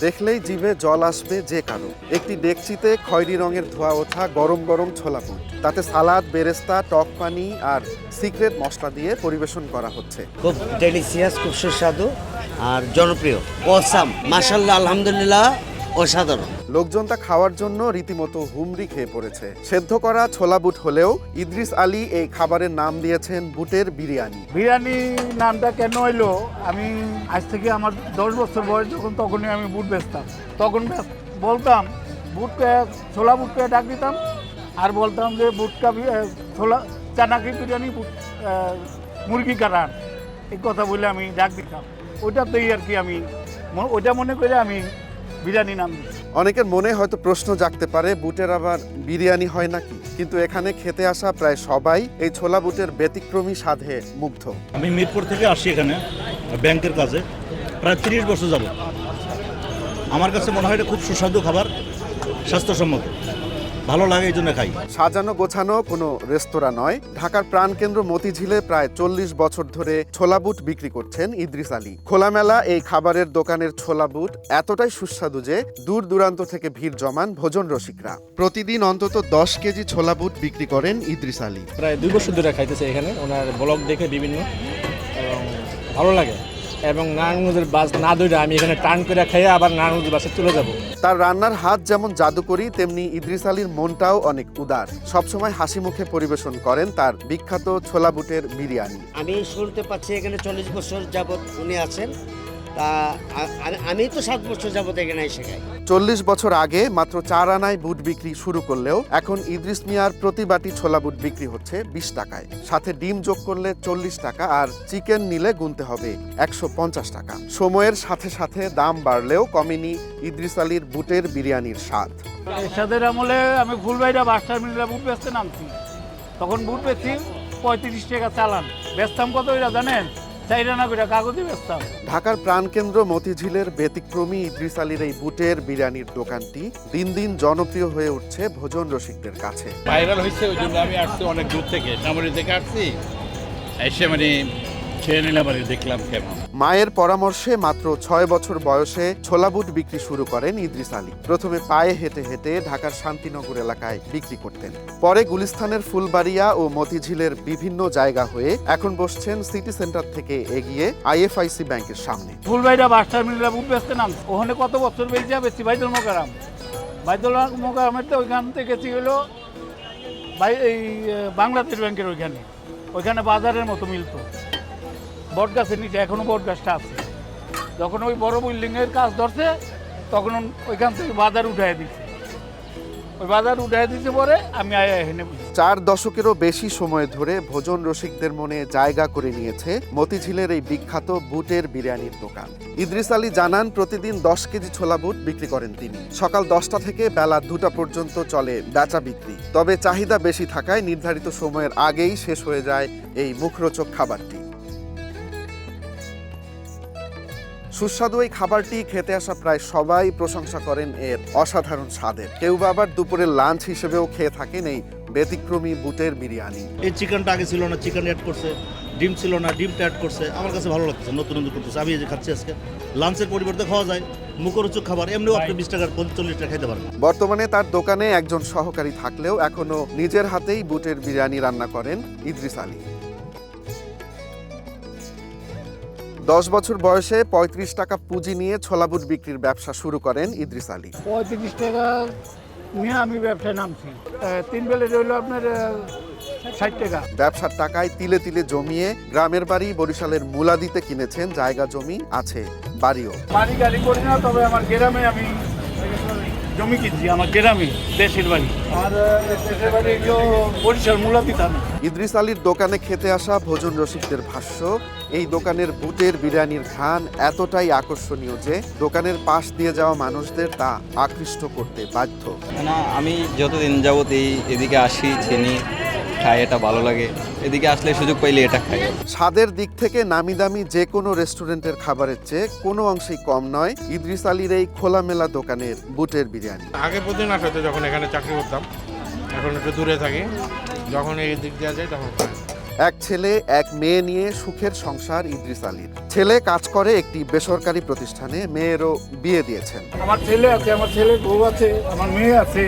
দেখলেই জিভে জল আসবে যে কারো। একটি ডেকচিতে খয়েরি রঙের ধোয়া ওঠা গরম গরম ছোলা বুট, তাতে সালাদ, বেরেস্তা, টক পানি আর সিক্রেট মশলা দিয়ে পরিবেশন করা হচ্ছে। খুব ডেলিসিয়াস, খুব সুস্বাদু আর জনপ্রিয়। অসাম, মাশাআল্লাহ, আলহামদুলিল্লাহ, অসাধারণ। লোকজন তা খাওয়ার জন্য রীতিমতো হুমড়ি খেয়ে পড়েছে। সেদ্ধ করা ছোলা বুট হলেও ইদ্রিস আলী এই খাবারের নাম দিয়েছেন বুটের বিরিয়ানি। বিরিয়ানি নামটা কেন হইলো, আমি আজ থেকে আমার 10 বছর বয়স যখন, তখনই আমি বুট বেচতাম। তখন বলতাম বুটকে, ছোলা বুটকে ডাক দিতাম আর বলতাম যে বুটকা ছোলা চানাকি বিরিয়ানি, বুট মুরগি কাটান, এই কথা বলে আমি ডাক দিতাম। ওইটাতেই আর কি আমি ওইটা মনে করে আমি বিরিয়ানি নাম দিই। অনেকের মনে হয়তো প্রশ্ন জাগতে পারে, বুটের আবার বিরিয়ানি হয় নাকি? কিন্তু এখানে খেতে আসা প্রায় সবাই এই ছোলা বুটের ব্যতিক্রমী স্বাদে মুগ্ধ। আমি মিরপুর থেকে আসছি এখানে ব্যাংকের কাজে, প্রায় 30 বছর যাব। আমার কাছে মনে হয় এটা খুব সুস্বাদু খাবার, স্বাস্থ্যসম্মত, ভালো লাগে, এই জন্য খাই। সাজানো গোছানো কোনো রেস্তোরাঁ নয়, ঢাকার প্রাণকেন্দ্র মতিঝিলে প্রায় 40 বছর ধরে ছোলা বুট বিক্রি করছেন ইদ্রিস আলী। খোলামেলা এই খাবারের দোকানের ছোলা বুট এতটাই সুস্বাদু যে দূর দূরান্ত থেকে ভিড় জমান ভোজন রসিকরা। প্রতিদিন অন্তত 10 কেজি ছোলা বুট বিক্রি করেন ইদ্রিস আলী। প্রায় 2 বছর ধরে খাইতেছে এখানে, ওনার ব্লগ দেখে বিভিন্ন, এবং ভালো লাগে। এবং নারায়ণগঞ্জের বাস না ধরে আমি এখানে টার্ন করে খাইয়ে আবার নারায়ণগঞ্জের বাসে চলে যাব। তার রান্নার হাত যেমন জাদুকরি, তেমনি ইদ্রিস আলীর মনটাও অনেক উদার। সবসময় হাসি মুখে পরিবেশন করেন তার বিখ্যাত ছোলা বুটের বিরিয়ানি। আমি শুনতে পাচ্ছি এখানে 40 বছর যাবৎ উনি আছেন। তা আমি তো 7 বছর যাবৎ এখানে এসে খাই। 40 বছর আগে মাত্র 4 আনায় বুট বিক্রি শুরু করলেও এখন ইদ্রিস মিয়ার প্রতি বাটি ছোলা বুট বিক্রি হচ্ছে 20 টাকায়। সাথে ডিম যোগ করলে 40 টাকা, আর চিকেন নিলে গুনতে হবে 150 টাকা। সময়ের সাথে সাথে দাম বাড়লেও কমেনি ইদ্রিস আলীর বুটের বিরিয়ানির স্বাদ। এরশাদের আমলে আমি ফুলবাড়িয়া বাস টার্মিনালে বুট বেচতে নামছি, তখন বুট বেচছি 35 টাকা চালান। বেচতাম কত এটা জানেন? 4 আনা করে কাগজে বেচতাম। ঢাকার প্রাণকেন্দ্র মতিঝিলের ব্যতিক্রমী ইদ্রিস আলীর এই বুটের বিরিয়ানির দোকানটি দিন দিন জনপ্রিয় হয়ে উঠছে ভোজন রসিকদের কাছে। ভাইরাল হয়েছে, ওই জন্য আমি আসছি অনেক দূর থেকে, সামরি থেকে আসছি, এসে খেয়ে নিলাম আর দেখলাম কেমন। মায়ের পরামর্শে মাত্র 6 বছর বয়সে ছোলা বুট বিক্রি শুরু করেন ইদ্রিস আলী। প্রথমে পায়ে হেঁটে হেঁটে ঢাকার শান্তিনগর এলাকায় বিক্রি করতেন। পরে গুলিস্তানের ফুলবাড়িয়া ও মতিঝিলের বিভিন্ন জায়গা হয়ে এখন বসছেন সিটি সেন্টার থেকে এগিয়ে আইএফআইসি ব্যাংকের সামনে। ফুলবাড়িয়া বাস টার্মিনালে বুট বেচতে নামছি, ওখানে কত বছর বেচছি বাইদুল মোকাররম। বাইদুল মোকাররমের তো ওইখান থেকে গেছি হলো এই বাংলাদেশ ব্যাংকের ওইখানে বাজারের মতো মিলতো, বট গাছের নিচে এখনো বট গাছটা আছে। যখন ওই বড় বিল্ডিংয়ের কাজ ধরছে তখন ওইখান থেকে বাজার উঠাই দিচ্ছে, ওই বাজার উঠাই দিচ্ছে পরে আমি এখানে। 4 দশকেরও বেশি সময় ধরে ভোজন রসিকদের মনে জায়গা করে নিয়েছে মতিঝিলের এই বিখ্যাত বুটের বিরিয়ানির দোকান। ইদ্রিস আলী জানান, প্রতিদিন 10 কেজি ছোলা বুট বিক্রি করেন তিনি। সকাল 10টা থেকে বেলা 2টা পর্যন্ত চলে বেচা বিক্রি। তবে চাহিদা বেশি থাকায় নির্ধারিত সময়ের আগেই শেষ হয়ে যায় এই মুখরোচক খাবারটি। সুস্বাদু এই খাবারটি খেতে আসা প্রায় সবাই প্রশংসা করেন এর অসাধারণ স্বাদের। কেউ বা আবার দুপুরের লাঞ্চ হিসেবেও খেয়ে থাকেন এই ব্যতিক্রমী বুটের বিরিয়ানি। এই চিকেনটা আগে ছিল না, চিকেন অ্যাড করছে, ডিম ছিল না, ডিমটা অ্যাড করছে। আমার কাছে ভালো লাগছে, নতুন নতুন করতেছে। আমি এই যে খাচ্ছি আজকে, লাঞ্চের পরিবর্তে খাওয়া যায় মুখরোচক খাবার। এমনিও আপনি 20 টাকার 40 টাকা খাইতে পারবেন। বর্তমানে তার দোকানে একজন সহকারী থাকলেও এখনো নিজের হাতেই বুটের বিরিয়ানি রান্না করেন ইদ্রিস আলী। 10 বছর বয়সে 35 টাকা পুঁজি নিয়ে ছোলা বুট বিক্রির ব্যবসা শুরু করেন ইদ্রিস আলী। 35 টাকা নিয়ে আমি ব্যবসায় নামছি। 3 প্লেট হইলো আপনার 60 টাকা। ব্যবসার টাকায় তিলে তিলে জমিয়ে গ্রামের বাড়ি বরিশালের মুলাদিতে কিনেছেন জায়গা জমি, আছে বাড়িও। বাড়ি গাড়ি করি না, তবে আমার গ্রামে আমি জমি কিনছি, আমার গ্রামে দেশের বাড়ি। আমার দেশের বাড়ি হলো বরিশাল মুলাদিতে। ইদ্রিস আলীর দোকানে খেতে আসা ভোজন রসিকদের ভাষ্য, এই দোকানের বুটের বিরিয়ানির ঘ্রাণ এতটাই আকর্ষণীয় যে দোকানের পাশ দিয়ে যাওয়া মানুষদের তা আকৃষ্ট করতে বাধ্য। না, আমি যতদিন যাবত এদিকে আসি, চিনি, খাই, এটা ভালো লাগে। এদিকে আসলে সুযোগ পাইলে এটা খাই। স্বাদের দিক থেকে নামি দামি যে কোনো রেস্টুরেন্টের খাবারের চেয়ে কোনো অংশেই কম নয় ইদ্রিস আলীর এই খোলামেলা দোকানের বুটের বিরিয়ানি। আগে প্রতিদিন আসতে, যখন এখানে চাকরি করতাম, এখন একটু দূরে থাকি, যখন এই দিক দিয়ে যাই তখন খাই। এক ছেলে এক মেয়ে নিয়ে সুখের সংসার ইদ্রিস আলীর। ছেলে কাজ করে একটি বেসরকারি প্রতিষ্ঠানে, মেয়েরও বিয়ে দিয়েছেন। আমার ছেলে আছে, আমার ছেলে বউ আছে, আমার মেয়ে আছে।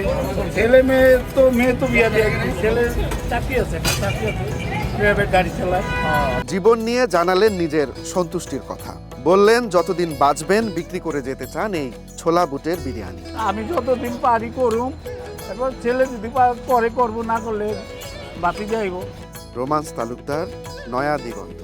মেয়ে তো বিয়ে দিয়ে ছেলে চাকরি আছে, প্রাইভেট গাড়ি চালায়। জীবন নিয়ে জানালেন নিজের সন্তুষ্টির কথা। বললেন যতদিন বাঁচবেন বিক্রি করে যেতে চান এই ছোলা বুটের বিরিয়ানি। আমি যতদিন পারি করুম, এবার ছেলে যদি পরে করবো, না করলে বাতি যাইব। রোমান্স তালুকদার, নয়া দিগন্ত।